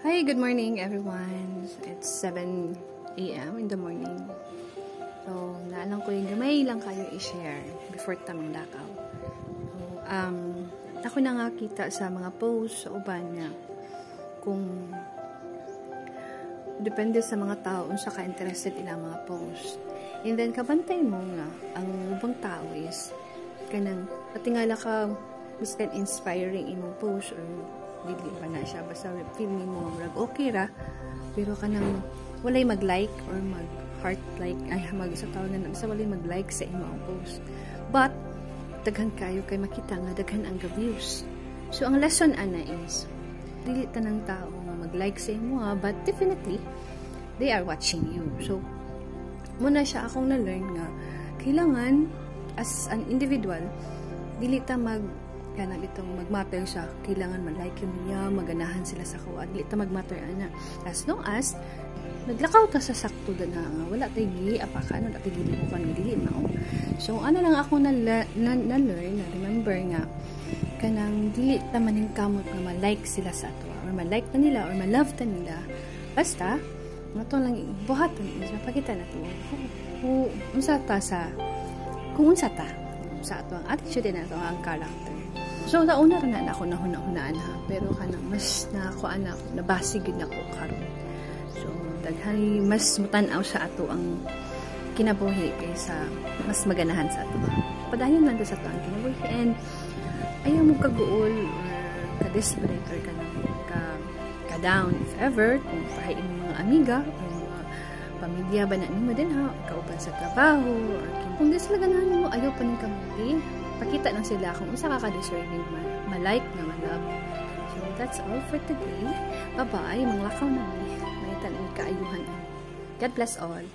Hi, good morning everyone. It's 7 a.m. in the morning. So, naalang ko yung gamay lang kayo i-share before tamang lakaw. So, ako na nga kita sa mga posts sa uban niya kung depende sa mga tao kung saka interested ilang mga posts. And then, kabantay mo nga, ang ubang tao is kanang patingala ka biskan inspiring imong post or dili pa na siya basta feeling mo murag okay ra pero kanang walay mag-like or mag-heart like ay mag sa tao na basta walay mag-like sa imong post but daghan kayo kay makita nga daghan ang views. So ang lesson ana is dili tanang tao nga mag-like sa imo but definitely they are watching you. So muna siya akong na-learn nga kailangan as an individual dili ta kanang itong mag-matter siya, kailangan ma-like yun niya, maganahan sila sa kuha, dili ta mag-matter ana. As long as naglakaw ta sa sakto na nga, wala tayo gili, apaka, ano, dati gili mo kan dili mao. So, ano lang ako na-learn, na remember nga, kanang dili ta maning kamot nga ma-like sila sa ato, or ma-like ta nila, or ma-love ta nila. Basta, ito lang, buhatan, mapakita na ito, kung unsa ta sa ato ang attitude na ito, ang character. So, nauna rin na ako nahuna-hunaan ha. Pero kanang mas nakuan ako, nabasig yun ako karon. So, daghay mas mutanaw sa ato ang kinabuhi kaysa mas maganahan sa ato. Padayon lang sa ato ang kinabuhi. And, ayaw mo kaguol or ka-desperate or ka-down if ever. Kung pahain mo mga amiga or mga pamilya ba na nimo din ha. Kauban sa trabaho or kung di sila ganahan mo, ayaw pa ng kamuti. Pakita lang sila kung unsa ka ka-deserving ma-like na ma-love. So, that's all for today. Bye-bye. Manglakaw na may tanan kaayuhan. God bless all.